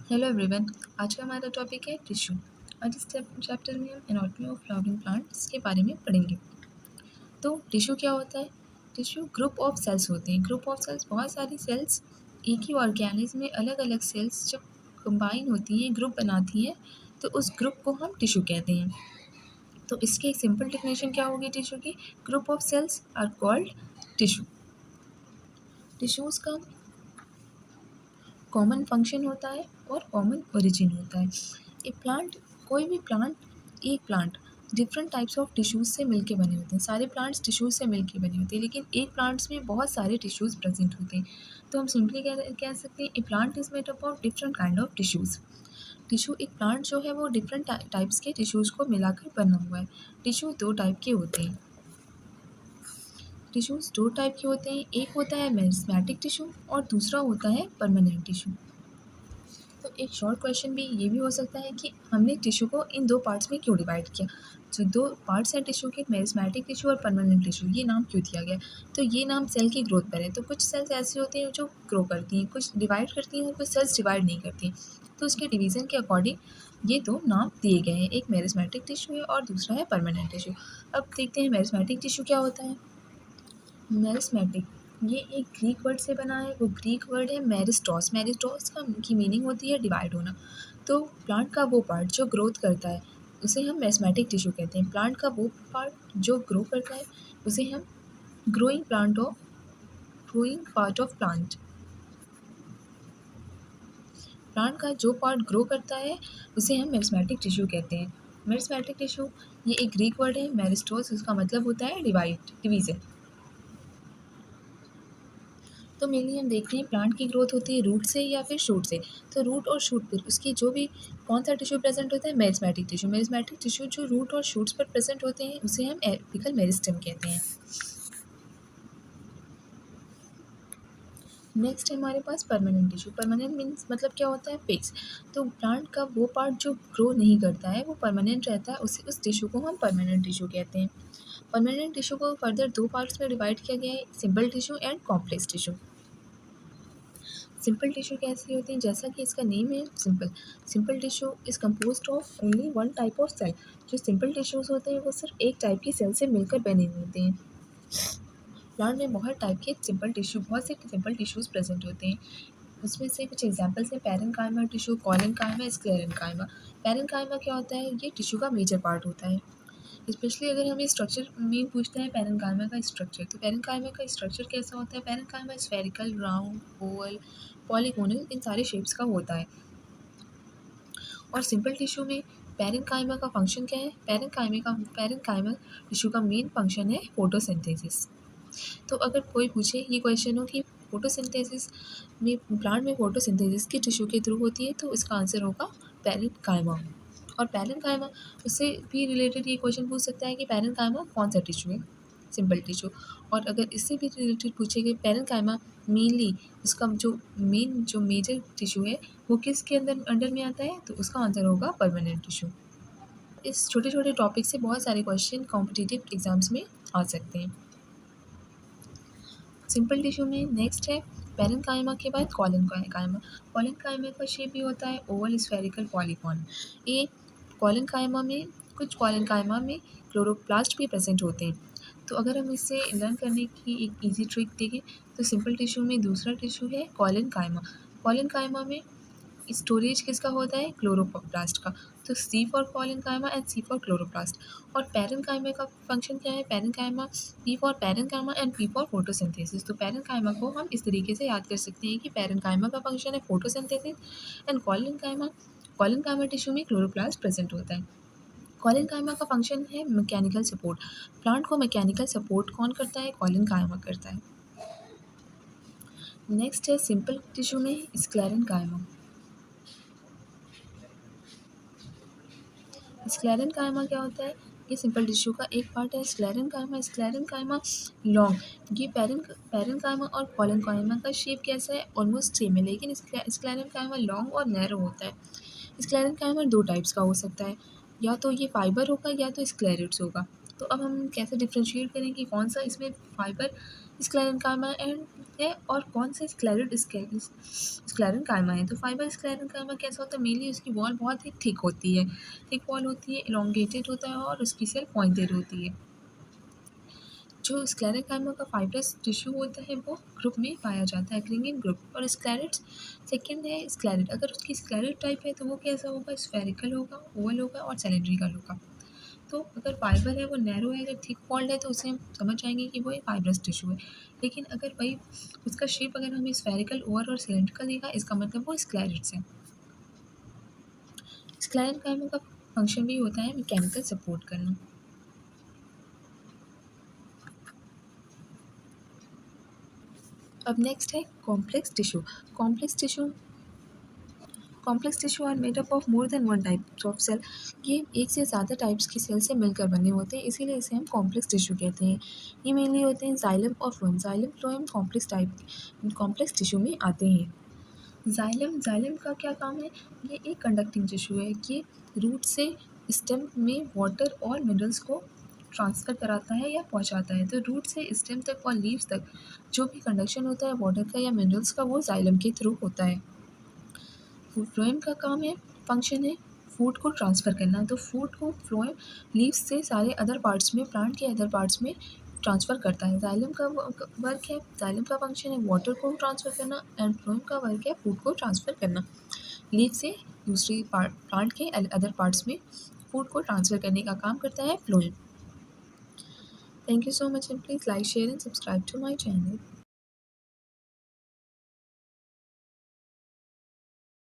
Hello everyone. आज का हमारा टॉपिक है टिश्यू। आज इस चैप्टर में हम एनाटॉमी ऑफ फ्लावरिंग प्लांट्स के बारे में पढ़ेंगे। तो टिश्यू क्या होता है? टिश्यू ग्रुप ऑफ सेल्स होते हैं। ग्रुप ऑफ सेल्स, बहुत सारी सेल्स एक ही ऑर्गेनिज्म में, अलग अलग सेल्स जब कंबाइन होती हैं, ग्रुप बनाती हैं, तो उस ग्रुप को हम टिश्यू कहते हैं। तो इसकी एक सिंपल डेफिनेशन क्या होगी टिश्यू की? Group of cells are called tissue. Tissues का कॉमन फंक्शन होता है और कॉमन ओरिजिन होता है। एक प्लांट, कोई भी प्लांट, एक plant different types of tissues से मिलके बने होते हैं। सारे प्लांट्स टिश्यूज़ से मिलके बने होते हैं, लेकिन एक प्लांट्स में बहुत सारे टिश्यूज़ प्रेजेंट होते हैं। तो हम सिंपली कह सकते हैं a plant is made up of different kind of tissues. Tissue, एक प्लांट जो है वो डिफरेंट टाइप्स के टिश्यूज़ को मिलाकर बना हुआ है। टिश्यू दो टाइप के होते हैं। टिश्यूज़ दो टाइप के होते हैं, एक होता है मेरिस्मेटिक टिश्यू और दूसरा होता है परमानेंट टिश्यू। तो एक शॉर्ट क्वेश्चन भी ये भी हो सकता है कि हमने टिश्यू को इन दो पार्ट्स में क्यों डिवाइड किया? जो दो पार्ट्स हैं टिश्यू के, मेरिस्मेटिक टिश्यू और परमानेंट टिश्यू, ये नाम क्यों दिया गया? तो ये नाम सेल की ग्रोथ पर है। तो कुछ सेल्स ऐसी होती हैं जो ग्रो करती हैं, कुछ डिवाइड करती हैं और कुछ सेल्स डिवाइड नहीं करती। तो उसके डिवीज़न के अकॉर्डिंग ये दो नाम दिए गए हैं। एक मेरिस्मेटिक टिश्यू है और दूसरा है परमानेंट टिश्यू। अब देखते हैं मेरिस्मेटिक टिश्यू क्या होता है। मेरिस्मेटिक, ये एक ग्रीक वर्ड से बना है। वो ग्रीक वर्ड है मेरिस्टॉस। मेरिस्टॉस की मीनिंग होती है डिवाइड होना। तो प्लांट का वो पार्ट जो ग्रोथ करता है उसे हम मेरिस्मेटिक टिश्यू कहते हैं। प्लांट का वो पार्ट जो ग्रो करता है उसे हम growing part of plant. Plant का जो पार्ट ग्रो करता है उसे हम मेरिस्मेटिक टिश्यू कहते हैं। मेरिस्मेटिक टिश्यू, ये एक ग्रीक वर्ड है मेरिस्टोस, उसका मतलब होता है डिवीज़न। तो मेनली हम देखते हैं प्लांट की ग्रोथ होती है रूट से या फिर शूट से। तो रूट और शूट पर उसकी जो भी कौन सा टिश्यू प्रेजेंट होता है? Meristematic tissue. मेरिस्मेटिक टिश्यू जो रूट और शूट्स पर प्रेजेंट होते हैं उसे हम एपिकल मेरिस्टेम कहते हैं। नेक्स्ट है हमारे पास परमानेंट टिश्यू। परमानेंट मीन्स मतलब क्या होता है? फिक्स। तो प्लांट का वो पार्ट जो ग्रो नहीं करता है वो परमानेंट रहता है, उस टिश्यू को हम परमानेंट टिश्यू कहते हैं। परमानेंट टिश्यू को फर्दर दो पार्ट्स में डिवाइड किया गया है, simple tissue and complex tissue. Simple tissue कैसी होती है? जैसा कि इसका नेम है simple. Simple tissue is composed of only one type of cell. जो सिंपल टिश्यूज़ होते हैं वो सिर्फ एक टाइप की सेल से मिलकर बने होते हैं। प्लांट में बहुत से सिंपल टिश्यूज़ प्रेजेंट होते हैं। उसमें से कुछ एग्जांपल्स हैं parenchyma tissue, collenchyma, sclerenchyma. Parenchyma क्या होता है? ये टिश्यू का मेजर पार्ट होता है। स्पेशली अगर हमें स्ट्रक्चर मेन पूछता है पैरेन्काइमा का स्ट्रक्चर, तो पैरेन्काइमा का स्ट्रक्चर कैसा होता है? Parenchyma spherical, round, oval, polygonal, इन सारे शेप्स का होता है। और सिंपल टिश्यू में पैरेन्काइमा का फंक्शन क्या है? पैरेन्काइमा टिश्यू का मेन फंक्शन है फोटोसिंथेसिस। तो अगर कोई पूछे ये क्वेश्चन हो कि फोटोसिंथेसिस में, प्लांट में फोटोसिंथेसिस की टिश्यू के थ्रू होती है, तो इसका आंसर होगा पैरेन्काइमा। और पैरेन्काइमा, उससे भी रिलेटेड ये क्वेश्चन पूछ सकता है कि पैरेन्काइमा कौन सा टिश्यू है? Simple tissue. और अगर इससे भी रिलेटेड पूछे कि पैरेन्काइमा मेनली उसका जो मेजर टिश्यू है वो किसके अंडर में आता है, तो उसका आंसर होगा परमानेंट टिश्यू। इस छोटे छोटे टॉपिक से बहुत सारे क्वेश्चन कॉम्पिटिटिव एग्जाम्स में आ सकते हैं। सिंपल टिश्यू में नेक्स्ट है पैरेन्काइमा के बाद कॉलेनकाइमा। कॉलेनकाइमा का शेप भी होता है ओवल स्फेरिकल पॉलीगॉन। ये कॉलेनकाइमा में क्लोरोप्लास्ट भी प्रेजेंट होते हैं। तो अगर हम इससे लर्न करने की एक इजी ट्रिक देखें तो सिंपल टिश्यू में दूसरा टिश्यू है कॉलेनकाइमा। कॉलेनकाइमा में स्टोरेज किसका होता है? क्लोरोप्लास्ट का। तो C for collenchyma and C for chloroplast. और पैरेन्काइमा का फंक्शन क्या है? Parenchyma, P for parenchyma and P for photosynthesis. तो पैरेन्काइमा को हम इस तरीके से याद कर सकते हैं कि पैरेन्काइमा का फंक्शन है फोटोसिंथेसिस एंड कॉलेनकाइमा टिश्यू में क्लोरोप्लास्ट प्रेजेंट होता है। कॉलेनकाइमा का फंक्शन है मैकेनिकल सपोर्ट। प्लांट को मैकेनिकल सपोर्ट कौन करता है? कॉलेनकाइमा करता है। नेक्स्ट है सिंपल टिश्यू में स्क्लेरेन्काइमा। स्क्लेरेन्काइमा क्या होता है? ये सिंपल टिश्यू का एक पार्ट है। Sclerenchyma long. ये पैरेन्काइमा और कॉलेनकाइमा का शेप कैसा है? ऑलमोस्ट सेम है, लेकिन स्क्लेरेन्काइमा लॉन्ग और नैरो होता है। स्क्लेरेन्काइमा दो टाइप्स का हो सकता है, या तो ये फाइबर होगा या तो स्क्लेरेट्स होगा। तो अब हम कैसे डिफ्रेंशिएट करें कि कौन सा इसमें फाइबर स्क्लेरेंकाइमा एंड है, और कौन से स्क्लेरेंकाइमा है। तो फाइबर स्क्लेरेंकाइमा कैसा होता है, मेनली उसकी वॉल बहुत ही थिक होती है, थिक वॉल होती है, इलोंगेटेड होता है और उसकी सेल पॉइंटेड होती है। जो स्क्लेरेंकाइमा का फाइब्रस टिश्यू होता है वो ग्रुप में पाया जाता है, क्रिंगिन ग्रुप। और स्क्लेरेट्स सेकंड है स्क्लेरेट, अगर उसकी स्क्लेरेट टाइप है तो वो कैसा होगा, स्फेरिकल होगा, ओवल होगा और सिलिंड्रिकल होगा। तो अगर फाइबर है वो नैरो है, अगर थिक वॉल्ड है तो उसे हम समझ जाएंगे कि वो एक फाइब्रस टिश्यू है। लेकिन अगर वही उसका शेप अगर हमें स्फेरिकल, ओवल और सिलेंड्रिकल दिखा, इसका मतलब वो स्क्लेरेट्स है। स्क्लेरेंकाइमा का फंक्शन भी होता है मैकेनिकल सपोर्ट करना। अब नेक्स्ट है complex tissue. Complex tissue complex tissue are made up of more than one types of cell. ये एक से ज़्यादा टाइप्स की सेल से मिलकर बने होते हैं, इसीलिए इसे हम कॉम्प्लेक्स टिश्यू कहते हैं। ये मेनली होते हैं जाइलम और phloem. Xylem phloem complex tissue में आते हैं। जाइलम जाइलम का क्या काम है, ये एक कंडक्टिंग टिश्यू है। ये रूट से स्टेम में वाटर और मिनरल्स को ट्रांसफ़र कराता है या पहुंचाता है। तो रूट से स्टेम तक और लीव्स तक जो भी कंडक्शन होता है वाटर का या मिनरल्स का, वो जाइलम के थ्रू होता है। फ्लोएम का काम है, फंक्शन है फूड को ट्रांसफ़र करना। तो फूड को फ्लोएम लीव्स से सारे अदर पार्ट्स में, प्लांट के अदर पार्ट्स में ट्रांसफ़र करता है। जाइलम का वर्क है, जाइलम का फंक्शन है वाटर को ट्रांसफ़र करना, एंड फ्लोएम का वर्क है फूड को ट्रांसफ़र करना। लीफ से दूसरी प्लांट के अदर पार्ट्स में फूड को ट्रांसफ़र करने का काम करता है phloem. Thank you so much, and please like, share and subscribe to my channel.